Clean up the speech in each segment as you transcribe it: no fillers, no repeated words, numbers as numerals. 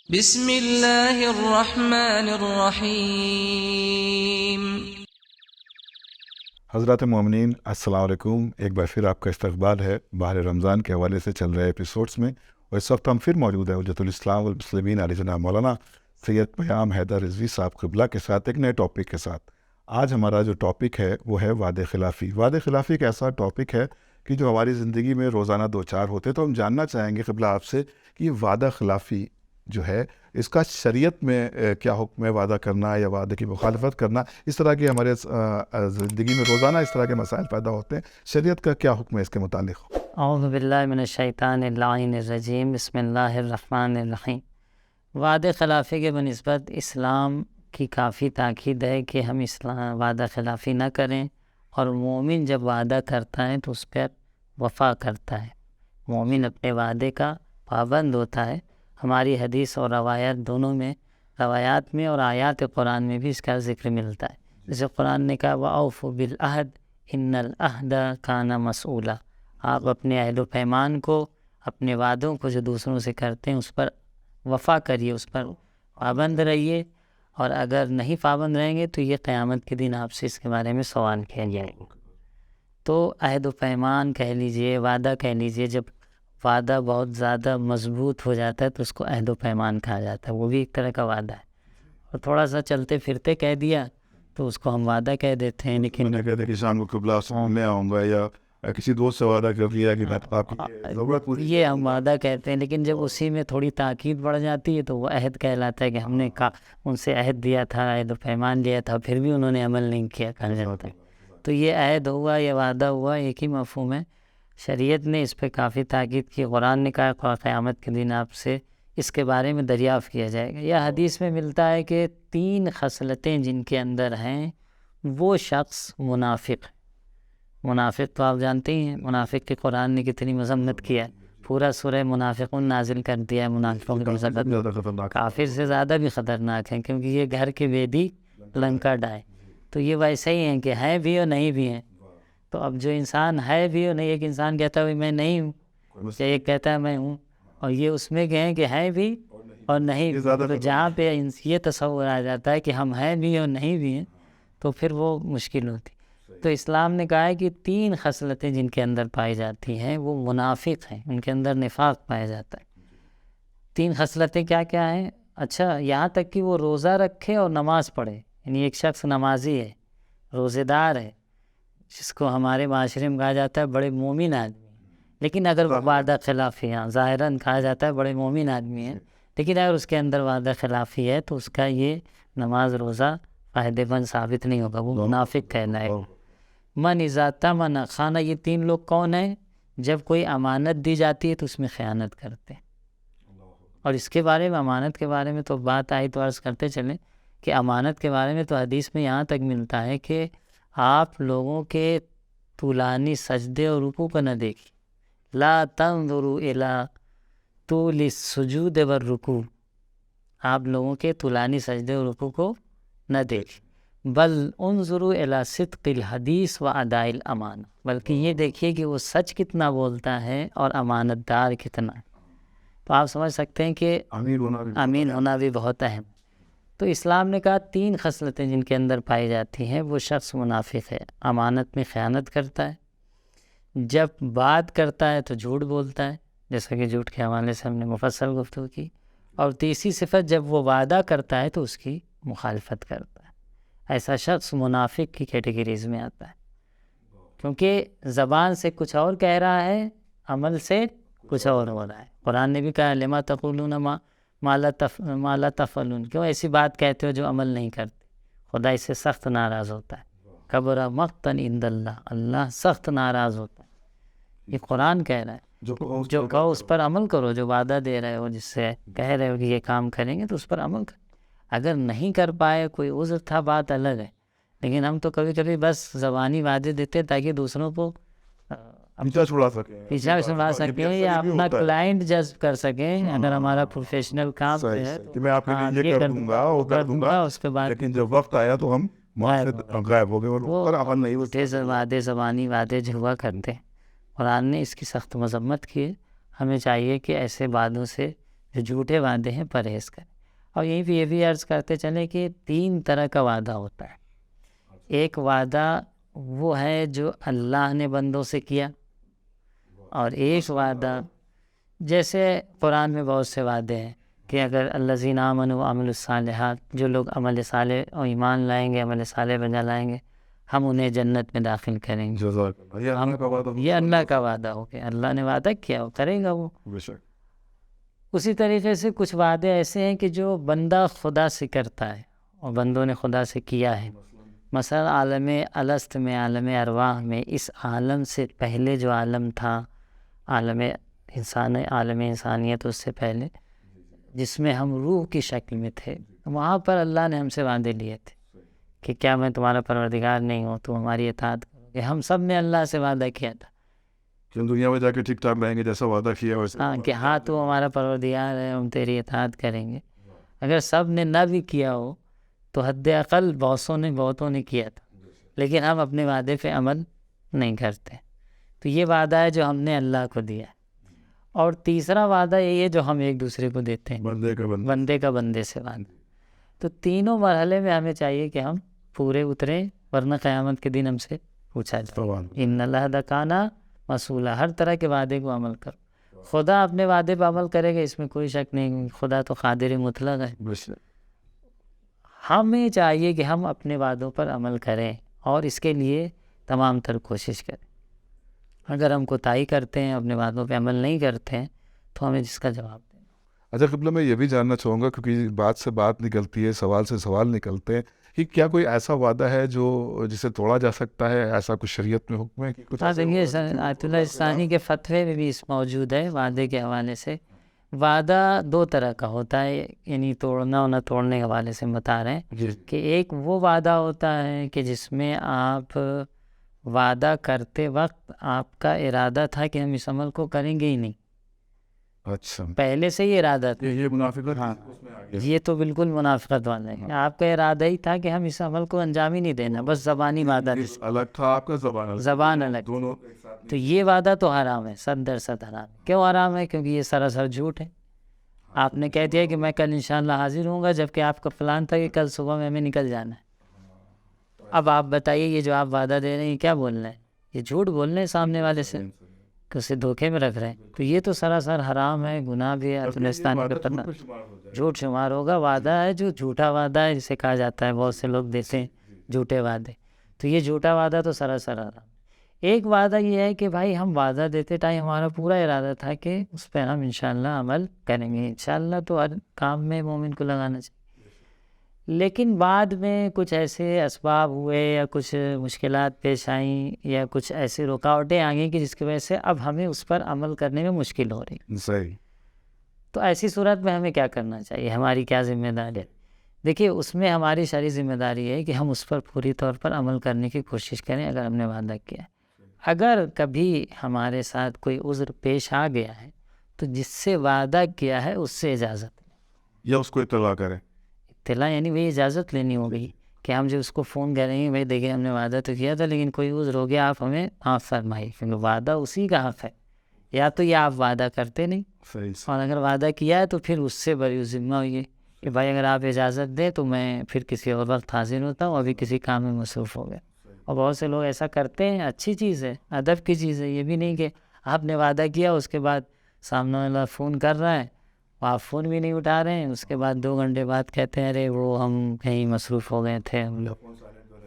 بسم اللہ الرحمن الرحیم۔ حضرات مومنین السلام علیکم۔ ایک بار پھر آپ کا استقبال ہے ماہ رمضان کے حوالے سے چل رہے ایپیسوڈز میں، اور اس وقت ہم پھر موجود ہیں حجت الاسلام والمسلمین علی جناب مولانا سید پیام حیدر رضوی صاحب قبلہ کے ساتھ ایک نئے ٹاپک کے ساتھ۔ آج ہمارا جو ٹاپک ہے وہ ہے وعدہ خلافی۔ وعدہ خلافی ایک ایسا ٹاپک ہے کہ جو ہماری زندگی میں روزانہ دو چار ہوتے، تو ہم جاننا چاہیں گے قبلہ آپ سے کہ یہ وعدہ خلافی جو ہے اس کا شریعت میں کیا حکم ہے، وعدہ کرنا یا وعدے کی مخالفت کرنا۔ اس طرح کے ہمارے زندگی میں روزانہ اس طرح کے مسائل پیدا ہوتے ہیں، شریعت کا کیا حکم ہے اس کے متعلق؟ اعوذ باللہ من الشیطان اللعین الرجیم، بسم اللہ الرحمن الرحیم۔ وعدہ خلافی کے بنسبت اسلام کی کافی تاکید ہے کہ ہم وعدہ خلافی نہ کریں، اور مومن جب وعدہ کرتا ہے تو اس پر وفا کرتا ہے، مومن اپنے وعدے کا پابند ہوتا ہے۔ ہماری حدیث اور روایات دونوں میں، روایات میں اور آیات قرآن میں بھی اس کا ذکر ملتا ہے۔ جیسے قرآن نے کہا وَأَوْفُوا بِالْعَهْدِ إِنَّ الْعَهْدَ كَانَ مَسْئُولًا، آپ اپنے عہد و پیمان کو، اپنے وعدوں کو جو دوسروں سے کرتے ہیں اس پر وفا کریے، اس پر پابند رہیے، اور اگر نہیں پابند رہیں گے تو یہ قیامت کے دن آپ سے اس کے بارے میں سوال کیا جائے گا۔ تو عہد و پیمان کہہ لیجئے، وعدہ کہہ لیجئے، جب وعدہ بہت زیادہ مضبوط ہو جاتا ہے تو اس کو عہد و پیمان کہا جاتا ہے، وہ بھی ایک طرح کا وعدہ ہے۔ اور تھوڑا سا چلتے پھرتے کہہ دیا تو اس کو ہم وعدہ کہہ دیتے ہیں، لیکن میں نے کہتے کہ شام کو قبلہ میں آؤں گا، یا کسی دوست سے وعدہ کر لیا کہ میں آپ کی ضرورت پوری، یہ ہم وعدہ کہتے ہیں، لیکن جب اسی میں تھوڑی تاکید بڑھ جاتی ہے تو وہ عہد کہلاتا ہے کہ ہم نے ان سے عہد دیا تھا، عہد و پیمان لیا تھا، پھر بھی انہوں نے عمل نہیں کیا، کہا جاتا ہے۔ تو یہ عہد ہوا یا وعدہ ہوا، ایک ہی مفہوم ہے۔ شریعت نے اس پہ کافی تاکید کی، قرآن نے کہا قیامت کے دن آپ سے اس کے بارے میں دریافت کیا جائے گا۔ یا حدیث میں ملتا ہے کہ 3 خصلتیں جن کے اندر ہیں وہ شخص منافق ہے۔ منافق تو آپ جانتے ہی ہیں، منافق کی قرآن نے کتنی مذمت کیا ہے، پورا سورہ منافقون نازل کر دیا ہے۔ منافقوں کی مذمت کافر سے زیادہ بھی خطرناک ہے، کیونکہ یہ گھر کے بیدی لنکا ڈائے، تو یہ ویسے ہی ہیں کہ ہیں بھی اور نہیں بھی ہیں۔ تو اب جو انسان ہے بھی اور نہیں، ایک انسان کہتا ہے میں نہیں ہوں، یا ایک کہتا ہے میں ہوں، اور یہ اس میں کہیں کہ ہیں بھی اور نہیں بھی۔ تو جہاں پہ یہ تصور آ جاتا ہے کہ ہم ہیں بھی اور نہیں بھی ہیں تو پھر وہ مشکل ہوتی۔ تو اسلام نے کہا ہے کہ 3 خصلتیں جن کے اندر پائی جاتی ہیں وہ منافق ہیں، ان کے اندر نفاق پایا جاتا ہے۔ 3 خصلتیں کیا کیا ہیں؟ اچھا، یہاں تک کہ وہ روزہ رکھے اور نماز پڑھے، یعنی ایک شخص نمازی ہے، روزے دار ہے، جس کو ہمارے معاشرے میں کہا جاتا ہے بڑے مومن آدمی، لیکن اگر وہ وعدہ خلافی، ظاہراً کہا جاتا ہے بڑے مومن آدمی ہے، لیکن اگر اس کے اندر وعدہ خلافی ہے تو اس کا یہ نماز روزہ فائدہ مند ثابت نہیں ہوگا، وہ منافق کہلائے گا۔ من اذا اؤتمن خان، یہ 3 لوگ کون ہیں؟ جب کوئی امانت دی جاتی ہے تو اس میں خیانت کرتے ہیں۔ اور اس کے بارے میں، امانت کے بارے میں تو بات آئی تو عرض کرتے چلیں کہ امانت کے بارے میں تو حدیث میں یہاں تک ملتا ہے کہ آپ لوگوں کے طولانی سجدے اور رکوع کو نہ دیکھیں، لا تنظروا الی طول السجود والرکوع، آپ لوگوں کے طولانی سجدے اور رکوع کو نہ دیکھیں، بل انظروا الی صدق الحدیث و اداء الامانہ، بلکہ یہ دیکھیے کہ وہ سچ کتنا بولتا ہے اور امانت دار کتنا ہے۔ تو آپ سمجھ سکتے ہیں کہ امین ہونا بھی بہت اہم۔ تو اسلام نے کہا 3 خصلتیں جن کے اندر پائی جاتی ہیں وہ شخص منافق ہے، امانت میں خیانت کرتا ہے، جب بات کرتا ہے تو جھوٹ بولتا ہے، جیسا کہ جھوٹ کے حوالے سے ہم نے مفصل گفتگو کی، اور تیسری صفت جب وہ وعدہ کرتا ہے تو اس کی مخالفت کرتا ہے۔ ایسا شخص منافق کی کیٹیگریز میں آتا ہے، کیونکہ زبان سے کچھ اور کہہ رہا ہے، عمل سے کچھ اور ہو رہا ہے۔ قرآن نے بھی کہا لما تقولون ما لا تفعلون، کیوں ایسی بات کہتے ہو جو عمل نہیں کرتے؟ خدا اس سے سخت ناراض ہوتا ہے۔ کبر مقتا عند اللہ، اللہ سخت ناراض ہوتا ہے۔ یہ قرآن کہہ رہا ہے، جو کہو اس پر عمل کرو، جو وعدہ دے رہے ہو، جس سے کہہ رہے ہو کہ یہ کام کریں گے تو اس پر عمل کرو۔ اگر نہیں کر پائے، کوئی عذر تھا، بات الگ ہے، لیکن ہم تو کبھی کبھی بس زبانی وعدے دیتے تاکہ دوسروں کو پیچھا چھڑا سکیں یا اپنا کلائنٹ جذب کر سکیں۔ اگر ہمارا پروفیشنل کام ہے کہ میں آپ کے لیے یہ کر دوں گا، وہ کر دوں گا، اس کے بعد لیکن جب وقت آیا تو ہم وہاں سے غائب ہو گئے، اور عمل نہیں وہ وعدے، زبانی وعدے جو ہوا کرتے ہیں، قرآن نے اس کی سخت مذمت کی ہے۔ ہمیں چاہیے کہ ایسے وعدوں سے جو جھوٹے وعدے ہیں پرہیز کریں. اور یہیں پہ یہ بھی عرض کرتے چلیں کہ 3 طرح کا وعدہ ہوتا ہے. ایک وعدہ وہ ہے جو اللہ نے بندوں سے کیا، اور ایک وعدہ جیسے قرآن میں بہت سے وعدے ہیں کہ اگر الذین آمنوا وعملوا الصالحات، جو لوگ عمل صالح اور ایمان لائیں گے، عمل صالح بجا لائیں گے، ہم انہیں جنت میں داخل کریں گے. یہ اللہ کا وعدہ ہو گیا، اللہ نے وعدہ کیا وہ کرے گا وہ. اسی طریقے سے کچھ وعدے ایسے ہیں کہ جو بندہ خدا سے کرتا ہے اور بندوں نے خدا سے کیا ہے. مثلا عالم الست میں، عالم ارواح میں، اس عالم سے پہلے جو عالم تھا، عالم انسانیت، اس سے پہلے جس میں ہم روح کی شکل میں تھے، وہاں پر اللہ نے ہم سے وعدے لیے تھے کہ کیا میں تمہارا پروردگار نہیں ہوں، تو ہماری اطاعت کرو گے. ہم سب نے اللہ سے وعدہ کیا تھا کہ دنیا میں جا کے ٹھیک ٹھاک رہیں گے جیسا وعدہ کیا ویسے. ہاں کہ ہاں تو ہمارا پروردگار ہے، ہم تیری اطاعت کریں گے. اگر سب نے نہ بھی کیا ہو تو حد اقل بہتوں نے کیا تھا، لیکن ہم اپنے وعدے پہ عمل نہیں کرتے. تو یہ وعدہ ہے جو ہم نے اللہ کو دیا ہے. اور تیسرا وعدہ یہی ہے جو ہم ایک دوسرے کو دیتے ہیں، بندے کا بندے سے وعدہ. تو تینوں مرحلے میں ہمیں چاہیے کہ ہم پورے اتریں، ورنہ قیامت کے دن ہم سے پوچھا جائے. ان العہد کان مسئولا. ہر طرح کے وعدے کو عمل کرو. خدا اپنے وعدے پہ عمل کرے گا، اس میں کوئی شک نہیں. خدا تو قادر مطلق ہے. ہمیں چاہیے کہ ہم اپنے وعدوں پر عمل کریں اور اس کے لیے تمام تر کوشش کریں. اگر ہم کوتاہی کرتے ہیں، اپنے وعدوں پہ عمل نہیں کرتے ہیں، تو ہمیں جس کا جواب دیں. اچھا قبلہ، میں یہ بھی جاننا چاہوں گا کیونکہ بات سے بات نکلتی ہے، سوال سے سوال نکلتے ہیں، کہ کیا کوئی ایسا وعدہ ہے جو جسے توڑا جا سکتا ہے؟ ایسا کچھ شریعت میں حکم ہے کہ کچھ؟ ہاں دیکھیے، آیت اللہ ثانی کے فتوے میں بھی اس موجود ہے وعدے کے حوالے سے. وعدہ 2 طرح کا ہوتا ہے، یعنی توڑنا اور نہ توڑنے کے حوالے سے بتا رہے ہیں کہ ایک وہ وعدہ ہوتا ہے کہ جس میں آپ وعدہ کرتے وقت آپ کا ارادہ تھا کہ ہم اس عمل کو کریں گے ہی نہیں. اچھا، پہلے سے ہی ارادہ تھا. یہ منافقت. ہاں، یہ تو بالکل منافقت والا ہے. آپ کا ارادہ ہی تھا کہ ہم اس عمل کو انجام ہی نہیں دینا، بس زبانی وعدہ الگ تھا آپ کا، زبان الگ. تو یہ وعدہ تو حرام ہے، 100% حرام. کیوں حرام ہے؟ کیونکہ یہ سراسر جھوٹ ہے. آپ نے کہہ دیا کہ میں کل انشاءاللہ حاضر ہوں گا، جبکہ آپ کا پلان تھا کہ کل صبح میں ہمیں نکل جانا ہے. اب آپ بتائیے، یہ جو آپ وعدہ دے رہے ہیں کیا بول رہے ہیں؟ یہ جھوٹ بول رہے ہیں سامنے والے سے، کہ اسے دھوکے میں رکھ رہے ہیں. تو یہ تو سراسر حرام ہے، گناہ بھی ہے. جھوٹ شمار ہوگا. وعدہ ہے جو جھوٹا وعدہ ہے، جسے کہا جاتا ہے، بہت سے لوگ دیتے ہیں جھوٹے وعدے. تو یہ جھوٹا وعدہ تو سراسر حرام. ایک وعدہ یہ ہے کہ بھائی ہم وعدہ دیتے ٹائم ہمارا پورا ارادہ تھا کہ اس پہ ہم انشاءاللہ عمل کریں گے. انشاءاللہ تو ہر کام میں مومن کو لگانا چاہیے. لیکن بعد میں کچھ ایسے اسباب ہوئے یا کچھ مشکلات پیش آئیں یا کچھ ایسی رکاوٹیں آ گئیں کہ جس کی وجہ سے اب ہمیں اس پر عمل کرنے میں مشکل ہو رہی. صحیح. تو ایسی صورت میں ہمیں کیا کرنا چاہیے؟ ہماری کیا ذمہ داری ہے؟ دیکھیے، اس میں ہماری شرعی ذمہ داری ہے کہ ہم اس پر پوری طور پر عمل کرنے کی کوشش کریں اگر ہم نے وعدہ کیا ہے. اگر کبھی ہمارے ساتھ کوئی عذر پیش آ گیا ہے تو جس سے وعدہ کیا ہے اس سے اجازت لیں، یا اس کو اطلاع کریں. اطلاع یعنی وہی اجازت لینی ہوگی کہ ہم جو اس کو فون کریں گے، بھائی دیکھیں ہم نے وعدہ تو کیا تھا لیکن کوئی عذر ہو گیا، آپ ہمیں معاف فرمائیے. کیونکہ وعدہ اسی کا حق ہے. یا تو یہ آپ وعدہ کرتے نہیں، اور اگر وعدہ کیا ہے تو پھر اس سے بری ذمہ ہوئی کہ بھائی اگر آپ اجازت دیں تو میں پھر کسی اور وقت حاضر ہوتا ہوں، ابھی کسی کام میں مصروف ہو گیا. اور بہت سے لوگ ایسا کرتے ہیں. اچھی چیز ہے، ادب کی چیز ہے. یہ بھی نہیں کہ آپ نے وعدہ کیا، اس کے بعد سامنے والا فون کر رہا ہے، آپ فون بھی نہیں اٹھا رہے ہیں، اس کے بعد 2 گھنٹے بعد کہتے ہیں ارے وہ ہم کہیں مصروف ہو گئے تھے، ہم لوگ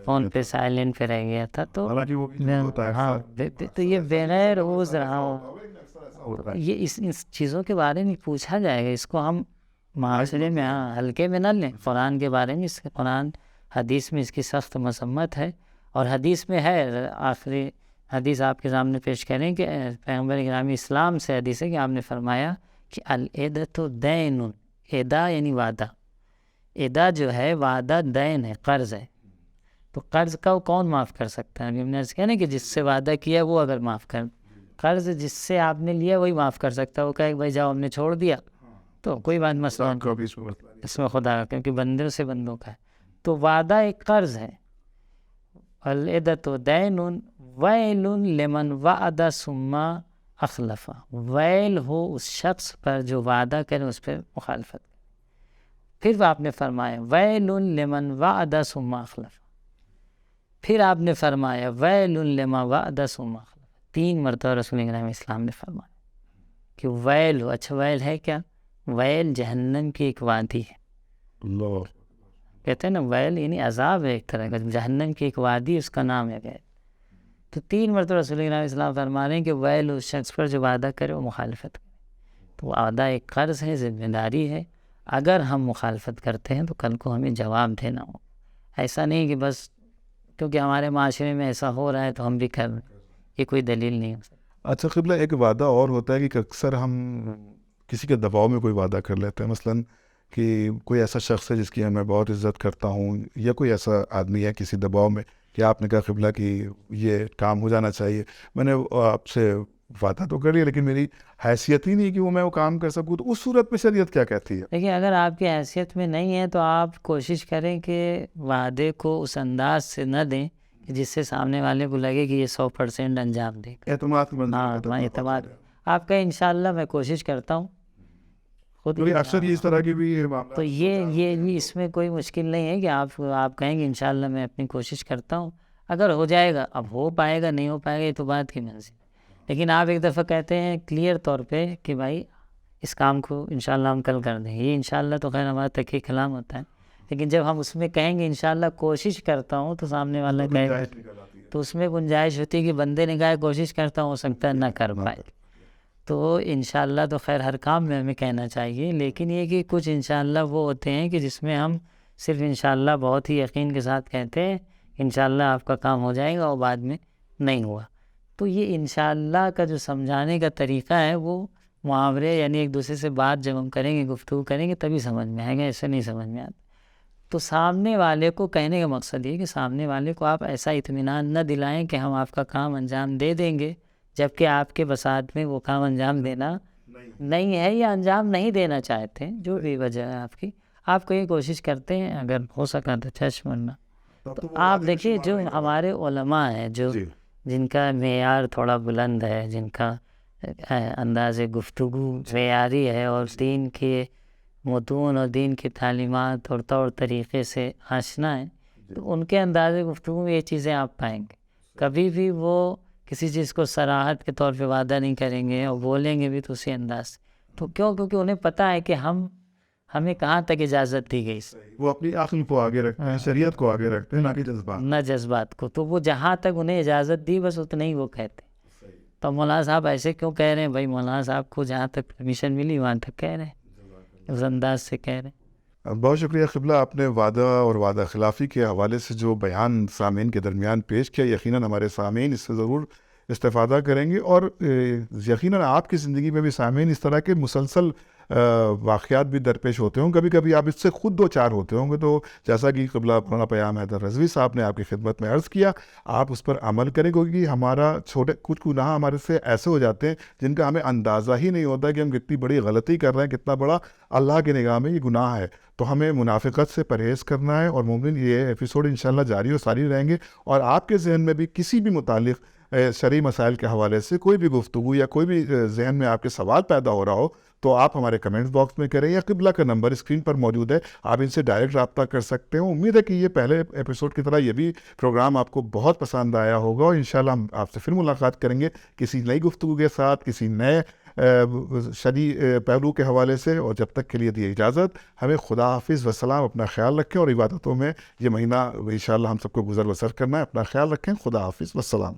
فون پہ سائلنٹ پہ رہ گیا تھا. تو ہاں، تو یہ بغیر عذر رہا ہو. یہ اس چیزوں کے بارے میں پوچھا جائے گا. اس کو ہم معاشرے میں ہلکے میں نہ لیں. قرآن کے بارے میں، قرآن حدیث میں اس کی سخت مذمت ہے. اور حدیث میں ہے، آخری حدیث آپ کے سامنے پیش کریں کہ پیغمبر گرامی اسلام سے حدیث ہے کہ آپ نے فرمایا کہ العدۃ دین. ادا یعنی وعدہ. ادا جو ہے وعدہ دین ہے، قرض ہے. تو قرض کا کون معاف کر سکتا ہے؟ ابھی ہم نے عرض کیا نا کہ جس سے وعدہ کیا وہ اگر معاف کر، قرض جس سے آپ نے لیا وہی معاف کر سکتا ہے. وہ کہے کہ بھائی جاؤ ہم نے چھوڑ دیا تو کوئی بات مسئلہ اس میں خدا کا، کیونکہ بندوں سے بندوں کا ہے. تو وعدہ ایک قرض ہے. العدۃ دین ویل لمن وعد ثم اخلفا، ویل ہو اس شخص پر جو وعدہ کرے اس پہ مخالفت کرے۔ پھر آپ نے فرمایا ویل لمن وعد ثم اخلف، پھر آپ نے فرمایا ویل لمن وعد ثم اخلف، 3 مرتبہ رسول اکرم اسلام نے فرمایا کہ ویل ہو۔ اچھا ویل ہے کیا؟ ویل جہنم کی ایک وادی ہے، اللہ کہتے ہیں نا ویل یعنی عذاب ہے ایک طرح کا، جہنم کی ایک وادی اس کا نام ہے ویل۔ تو 3 مرتبہ رسول اکرم اسلام فرما رہے ہیں کہ ویل اس شخص پر جو وعدہ کرے وہ مخالفت کرے۔ تو وعدہ ایک قرض ہے، ذمہ داری ہے، اگر ہم مخالفت کرتے ہیں تو کل کو ہمیں جواب دینا ہو۔ ایسا نہیں کہ بس کیونکہ ہمارے معاشرے میں ایسا ہو رہا ہے تو ہم بھی کر رہے ہیں، یہ کوئی دلیل نہیں ہو سکتی۔ اچھا قبلہ، ایک وعدہ اور ہوتا ہے کہ اکثر ہم کسی کے دباؤ میں کوئی وعدہ کر لیتے ہیں، مثلاً کہ کوئی ایسا شخص ہے جس کی میں بہت عزت کرتا ہوں، یا کوئی ایسا آدمی ہے کسی دباؤ میں کہ آپ نے کہا قبلہ کہ یہ کام ہو جانا چاہیے، میں نے آپ سے وعدہ تو کر لیا لیکن میری حیثیت ہی نہیں کہ میں وہ کام کر سکوں، تو اس صورت میں شریعت کیا کہتی ہے؟ دیکھیے اگر آپ کی حیثیت میں نہیں ہے تو آپ کوشش کریں کہ وعدے کو اس انداز سے نہ دیں کہ جس سے سامنے والے کو لگے کہ یہ 100% انجام دے گا۔ اعتماد کی ہاں تمہارا اعتماد آپ کا انشاءاللہ میں کوشش کرتا ہوں خود، اکثر یہ اس طرح کی بھی تو یہ اس میں کوئی مشکل نہیں ہے کہ آپ کہیں گے انشاءاللہ میں اپنی کوشش کرتا ہوں، اگر ہو جائے گا، اب ہو پائے گا نہیں ہو پائے گا یہ تو بات کی منزل، لیکن آپ ایک دفعہ کہتے ہیں کلیئر طور پہ کہ بھائی اس کام کو انشاءاللہ ہم کل کر دیں گے، یہ انشاءاللہ تو خیر ہمارا تقی کلام ہوتا ہے، لیکن جب ہم اس میں کہیں گے انشاءاللہ کوشش کرتا ہوں تو سامنے والا کہے گا، تو اس میں گنجائش ہوتی ہے کہ بندے نے کہا کوشش کرتا ہوں، ہو سکتا ہے نہ کر پائے، تو انشاءاللہ تو خیر ہر کام میں ہمیں کہنا چاہیے، لیکن یہ کہ کچھ انشاءاللہ وہ ہوتے ہیں کہ جس میں ہم صرف انشاءاللہ بہت ہی یقین کے ساتھ کہتے ہیں انشاءاللہ آپ کا کام ہو جائے گا اور بعد میں نہیں ہوا، تو یہ انشاءاللہ کا جو سمجھانے کا طریقہ ہے وہ محاورے یعنی ایک دوسرے سے بات جب ہم کریں گے، گفتگو کریں گے تبھی سمجھ میں آئے گا، ایسے نہیں سمجھ میں آتا۔ تو سامنے والے کو کہنے کا مقصد یہ کہ سامنے والے کو آپ ایسا اطمینان نہ دلائیں کہ ہم آپ کا کام انجام دے دیں گے، جبکہ آپ کے بساط میں وہ کام انجام دینا نہیں ہے یا انجام نہیں دینا چاہتے ہیں، جو بھی وجہ ہے آپ کی، آپ کو یہ کوشش کرتے ہیں اگر ہو سکا تو چشم ورنہ تو آپ دیکھیے جو ہمارے علماء ہیں جو جن کا معیار تھوڑا بلند ہے، جن کا انداز گفتگو معیاری ہے اور دین کے متون اور دین کی تعلیمات اور طور طریقے سے آشنا ہے، تو ان کے انداز گفتگو میں یہ چیزیں آپ پائیں گے، کبھی بھی وہ کسی چیز کو صراحت کے طور پہ وعدہ نہیں کریں گے اور بولیں گے بھی تو اسی انداز سے، تو کیونکہ انہیں پتہ ہے کہ ہمیں کہاں تک اجازت دی گئی، وہ اپنی عقل کو آگے رکھتے ہیں، شریعت کو آگے رکھتے ہیں، نہ کہ جذبات، نہ جذبات کو، تو وہ جہاں تک انہیں اجازت دی بس اتنا ہی وہ کہتے ہیں۔ تو مولانا صاحب ایسے کیوں کہہ رہے ہیں؟ بھائی مولانا صاحب کو جہاں تک پرمیشن ملی وہاں تک کہہ رہے ہیں، اس انداز سے کہہ رہے ہیں۔ بہت شکریہ قبلہ، آپ نے وعدہ اور وعدہ خلافی کے حوالے سے جو بیان سامعین کے درمیان پیش کیا، یقیناً ہمارے سامعین اس سے ضرور استفادہ کریں گے، اور یقیناً آپ کی زندگی میں بھی سامعین اس طرح کے مسلسل واقعات بھی درپیش ہوتے ہوں، کبھی کبھی آپ اس سے خود 2-4 ہوتے ہوں گے، تو جیسا کہ قبلہ مولانا پیام حیدر رضوی صاحب نے آپ کی خدمت میں عرض کیا، آپ اس پر عمل کریں، کیونکہ ہمارا کچھ گناہ ہمارے سے ایسے ہو جاتے ہیں جن کا ہمیں اندازہ ہی نہیں ہوتا کہ ہم کتنی بڑی غلطی کر رہے ہیں، کتنا بڑا اللہ کی نگاہ میں یہ گناہ ہے، تو ہمیں منافقت سے پرہیز کرنا ہے، اور مومن یہ ایپیسوڈ انشاءاللہ جاری و ساری رہیں گے، اور آپ کے ذہن میں بھی کسی بھی متعلق شرعی مسائل کے حوالے سے کوئی بھی گفتگو یا کوئی بھی ذہن میں آپ کے سوال پیدا ہو رہا ہو تو آپ ہمارے کمنٹس باکس میں کریں، یا قبلہ کا نمبر اسکرین پر موجود ہے، آپ ان سے ڈائریکٹ رابطہ کر سکتے ہیں۔ امید ہے کہ یہ پہلے ایپیسوڈ کی طرح یہ بھی پروگرام آپ کو بہت پسند آیا ہوگا، اور انشاءاللہ ہم آپ سے پھر ملاقات کریں گے کسی نئی گفتگو کے ساتھ، کسی نئے شرعی پہلو کے حوالے سے، اور جب تک کے لیے دی اجازت، ہمیں خدا حافظ وسلام، اپنا خیال رکھیں، اور عبادتوں میں یہ مہینہ انشاءاللہ ہم سب کو گزر بسر کرنا ہے، اپنا خیال رکھیں، خدا حافظ وسلام۔